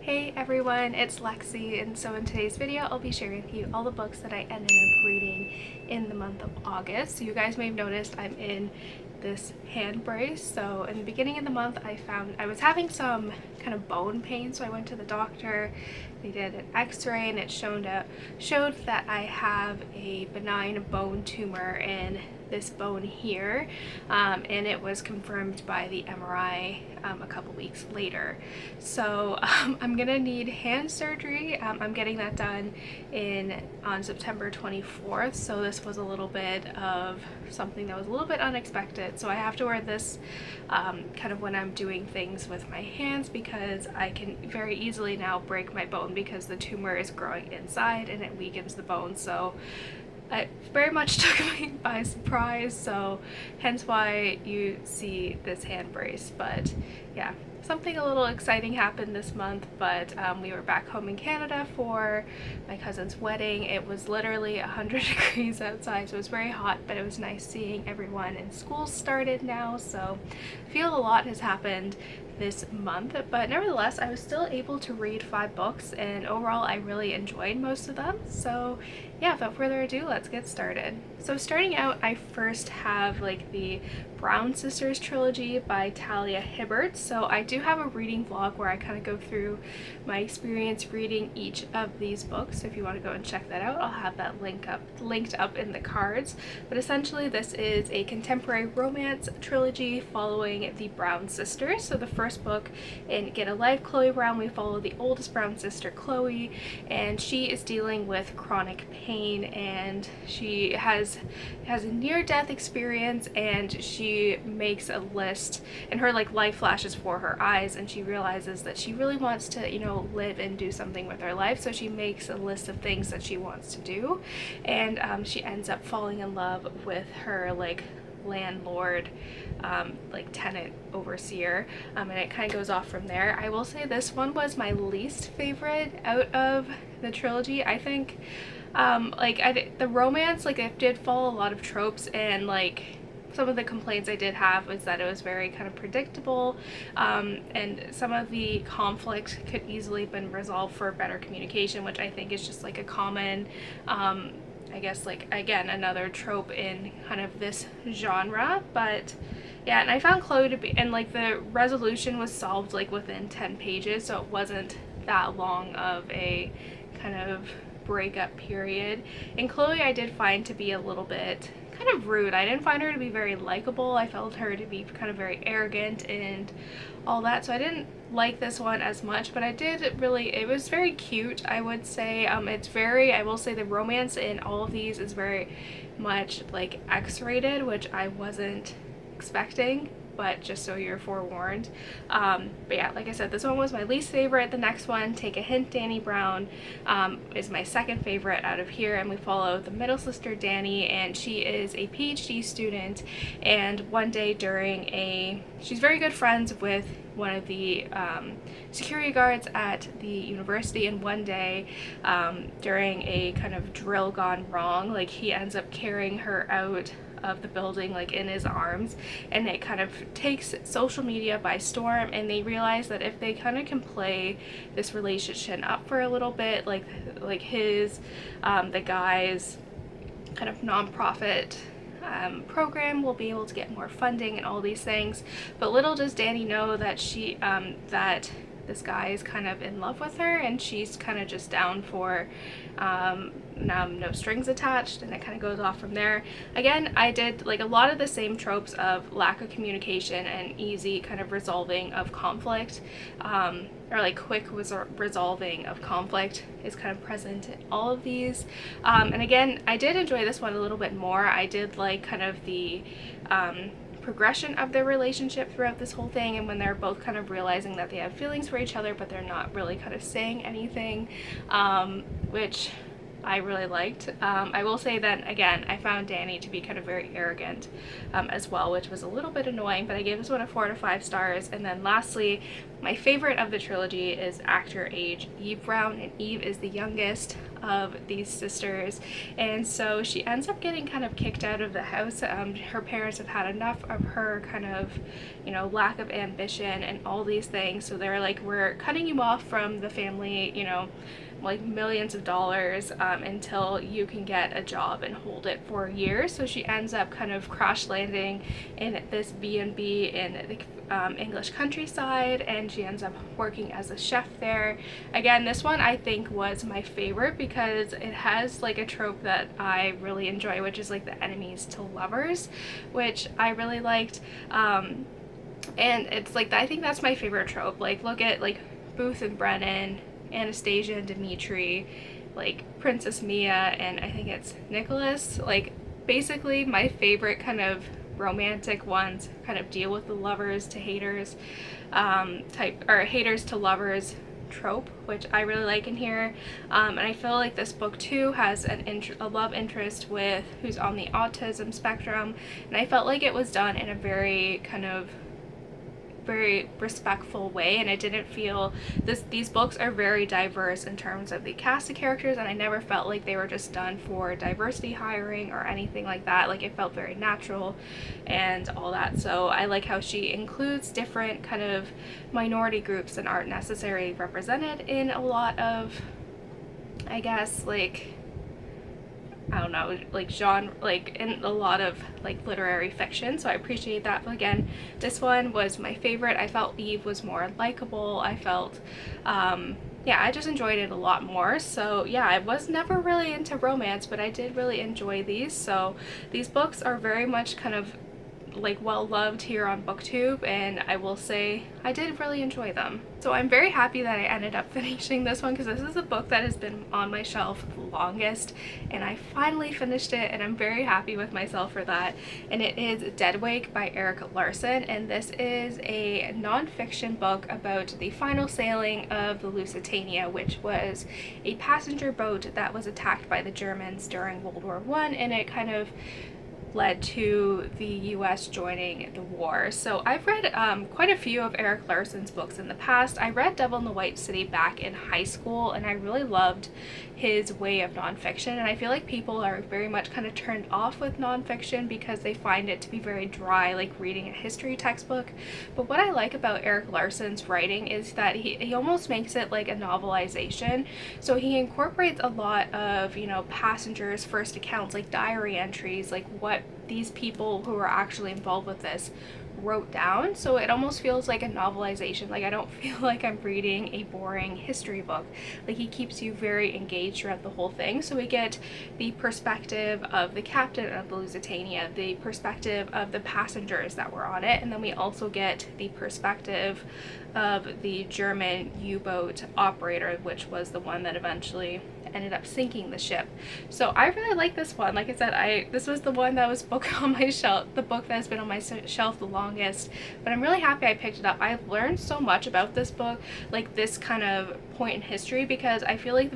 Hey everyone, it's Lexie, and so in today's video I'll be sharing with you all the books that I ended up reading in the month of August. So you guys may have noticed I'm in this hand brace. So in the beginning of the month I was having some kind of bone pain, so I went to the doctor. They did an x-ray and it showed that I have a benign bone tumor in this bone here, and it was confirmed by the MRI a couple weeks later. So I'm gonna need hand surgery. I'm getting that done on September 24th, so this was a little bit of something that was a little bit unexpected. So I have to wear this kind of when I'm doing things with my hands, because I can very easily now break my bone because the tumor is growing inside and it weakens the bone. So it very much took me by surprise, so hence why you see this hand brace. But yeah, something a little exciting happened this month. But we were back home in Canada for my cousin's wedding. It was literally 100 degrees outside, so it was very hot, but it was nice seeing everyone, and school started now, so I feel a lot has happened this month. But nevertheless, I was still able to read 5 books, and overall I really enjoyed most of them. So yeah, without further ado, let's get started. So starting out, I first have like the Brown Sisters trilogy by Talia Hibbert. So I do have a reading vlog where I kind of go through my experience reading each of these books. So if you want to go and check that out, I'll have that linked up in the cards. But essentially this is a contemporary romance trilogy following the Brown sisters. So the first book in Get a Life, Chloe Brown, we follow the oldest Brown sister, Chloe, and she is dealing with chronic pain, and she has a near-death experience, and she makes a list, and her life flashes for her eyes, and she realizes that she really wants to, you know, live and do something with her life. So she makes a list of things that she wants to do, and she ends up falling in love with her landlord, tenant, overseer, and it kind of goes off from there. I will say this one was my least favorite out of the trilogy. I think the romance, it did follow a lot of tropes, and some of the complaints I did have was that it was very kind of predictable, and some of the conflict could easily have been resolved for better communication, which I think is just a common I guess again another trope in kind of this genre. But yeah, and I found Chloe to be, and the resolution was solved within 10 pages, so it wasn't that long of a kind of breakup period. And Chloe I did find to be a little bit kind of rude. I didn't find her to be very likable. I felt her to be kind of very arrogant and all that, so I didn't like this one as much. But I did really, it was very cute, I would say. I will say the romance in all of these is very much X-rated, which I wasn't expecting, but just so you're forewarned. But yeah, like I said, this one was my least favorite. The next one, Take a Hint, Dani Brown, is my second favorite out of here, and we follow the middle sister, Dani, and she is a PhD student, and one day she's very good friends with one of the security guards at the university, and one day during a kind of drill gone wrong, he ends up carrying her out of the building in his arms, and it kind of takes social media by storm. And they realize that if they kind of can play this relationship up for a little bit, his the guy's kind of nonprofit program will be able to get more funding and all these things. But little does Dani know that that this guy is kind of in love with her, and she's kind of just down for no strings attached, and it kind of goes off from there. Again, I did a lot of the same tropes of lack of communication and easy kind of resolving of conflict, or quick resolving of conflict is kind of present in all of these. And again, I did enjoy this one a little bit more. I did kind of the progression of their relationship throughout this whole thing, and when they're both kind of realizing that they have feelings for each other, but they're not really kind of saying anything, which I really liked. I will say that, again, I found Dani to be kind of very arrogant as well, which was a little bit annoying, but I gave this one a 4 to 5 stars. And then lastly, my favorite of the trilogy is actor age Eve Brown, and Eve is the youngest of these sisters, and so she ends up getting kind of kicked out of the house. Her parents have had enough of her kind of, you know, lack of ambition and all these things, so they're like, we're cutting you off from the family, you know, like millions of dollars until you can get a job and hold it for a year. So she ends up kind of crash landing in this B&B in the English countryside, and she ends up working as a chef there. Again, this one I think was my favorite because it has like a trope that I really enjoy, which is like the enemies to lovers, which I really liked. And it's like, I think that's my favorite trope. Like, look at like Booth and Brennan, Anastasia and Dimitri, like Princess Mia, and I think it's Nicholas. Like, basically my favorite kind of romantic ones kind of deal with the lovers to haters type, or haters to lovers trope, which I really like in here. And I feel like this book too has a love interest with who's on the autism spectrum, and I felt like it was done in a very kind of very respectful way, and it didn't feel these books are very diverse in terms of the cast of characters, and I never felt like they were just done for diversity hiring or anything like that. Like, it felt very natural and all that. So I like how she includes different kind of minority groups that aren't necessarily represented in a lot of, I guess, like, I don't know, like genre, like in a lot of like literary fiction, so I appreciate that. But again, this one was my favorite. I felt Eve was more likable. I felt yeah, I just enjoyed it a lot more. So yeah, I was never really into romance, but I did really enjoy these. So these books are very much kind of like well loved here on BookTube, and I will say I did really enjoy them. So I'm very happy that I ended up finishing this one, because this is a book that has been on my shelf the longest, and I finally finished it, and I'm very happy with myself for that. And it is Deadwake by Erik Larson, and this is a non-fiction book about the final sailing of the Lusitania, which was a passenger boat that was attacked by the Germans during World War I, and it kind of led to the US joining the war. So I've read quite a few of Erik Larson's books in the past. I read Devil in the White City back in high school, and I really loved his way of nonfiction, and I feel like people are very much kind of turned off with nonfiction because they find it to be very dry, like reading a history textbook. But what I like about Erik Larson's writing is that he almost makes it like a novelization. So he incorporates a lot of, you know, passengers' first accounts, like diary entries, like what these people who are actually involved with this wrote down. So it almost feels like a novelization. Like, I don't feel like I'm reading a boring history book. Like, he keeps you very engaged throughout the whole thing. So we get the perspective of the captain of the Lusitania, the perspective of the passengers that were on it, and then we also get the perspective of the German U-boat operator, which was the one that eventually ended up sinking the ship. So I really like this one. Like I said, this was the one that was book on my shelf, the book that has been on my shelf the longest, but I'm really happy I picked it up. I learned so much about this book, like this kind of point in history, because I feel like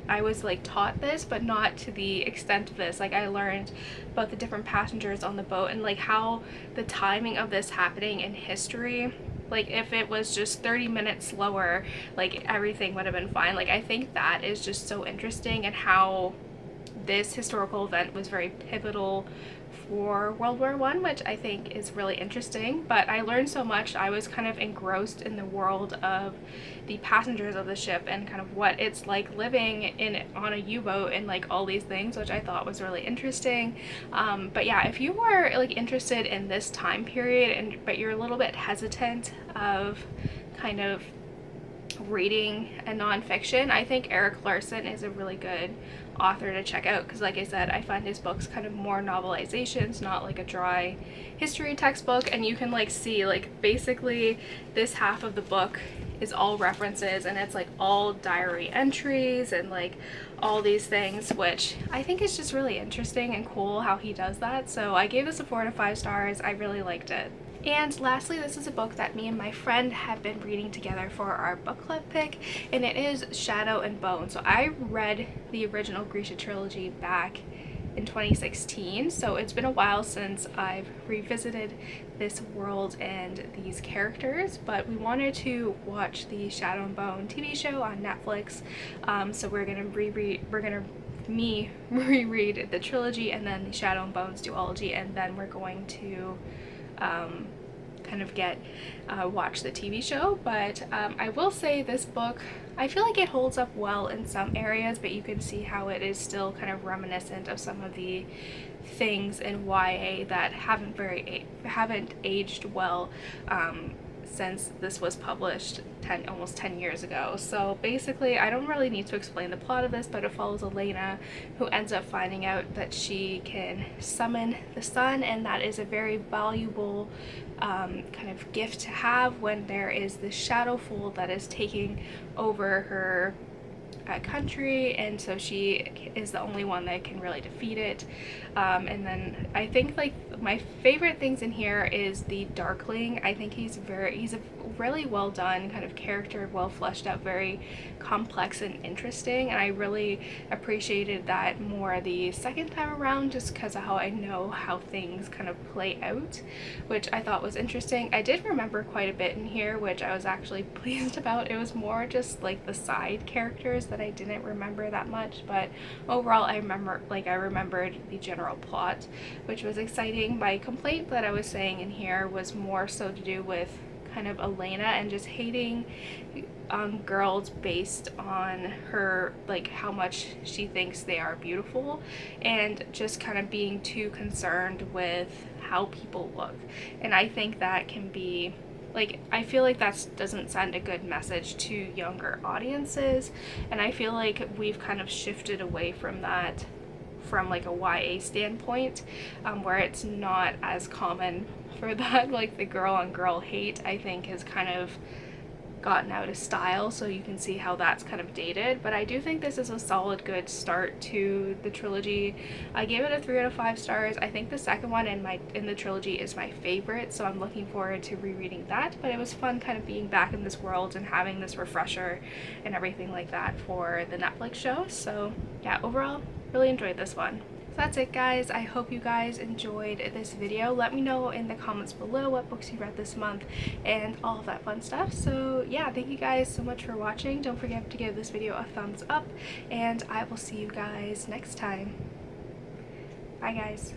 I was like taught this, but not to the extent of this. Like, I learned about the different passengers on the boat and like how the timing of this happening in history, like if it was just 30 minutes slower, like everything would have been fine. Like, I think that is just so interesting, and how this historical event was very pivotal for World War I, which I think is really interesting. But I learned so much. I was kind of engrossed in the world of the passengers of the ship and kind of what it's like living on a U-boat and like all these things, which I thought was really interesting. But yeah, if you are like interested in this time period but you're a little bit hesitant of kind of reading a nonfiction, I think Erik Larson is a really good author to check out, because like I said, I find his books kind of more novelizations, not like a dry history textbook. And you can like see, like, basically this half of the book is all references, and it's like all diary entries and like all these things, which I think is just really interesting and cool how he does that. So I gave this a 4 to 5 stars. I really liked it. And lastly, this is a book that me and my friend have been reading together for our book club pick, and it is Shadow and Bone. So I read the original Grisha trilogy back in 2016, so it's been a while since I've revisited this world and these characters, but we wanted to watch the Shadow and Bone TV show on Netflix. So we're gonna reread the trilogy and then the Shadow and Bones duology, and then we're going to kind of watch the TV show. But I will say this book, I feel like it holds up well in some areas, but you can see how it is still kind of reminiscent of some of the things in YA that haven't aged well since this was published almost 10 years ago. So basically, I don't really need to explain the plot of this, but it follows Elena, who ends up finding out that she can summon the sun, and that is a very valuable kind of gift to have when there is this shadow fold that is taking over her country, and so she is the only one that can really defeat it. And then I think like my favorite things in here is the Darkling. I think he's a really well done kind of character, well fleshed out, very complex and interesting, and I really appreciated that more the second time around, just because of how I know how things kind of play out, which I thought was interesting. I did remember quite a bit in here, which I was actually pleased about. It was more just like the side characters that I didn't remember that much, but overall I remembered the general plot, which was exciting. My complaint that I was saying in here was more so to do with kind of Elena and just hating girls based on her, like how much she thinks they are beautiful, and just kind of being too concerned with how people look. And I think that can be like, I feel like that doesn't send a good message to younger audiences, and I feel like we've kind of shifted away from that from like a YA standpoint, where it's not as common for that. Like the girl on girl hate, I think, has kind of gotten out of style, so you can see how that's kind of dated. But I do think this is a solid, good start to the trilogy. I gave it a 3 out of 5 stars. I think the second one in the trilogy is my favorite, so I'm looking forward to rereading that. But it was fun kind of being back in this world and having this refresher and everything like that for the Netflix show. So yeah, overall really enjoyed this one. That's it, guys. I hope you guys enjoyed this video. Let me know in the comments below what books you read this month and all of that fun stuff. So yeah, thank you guys so much for watching. Don't forget to give this video a thumbs up, and I will see you guys next time. Bye, guys.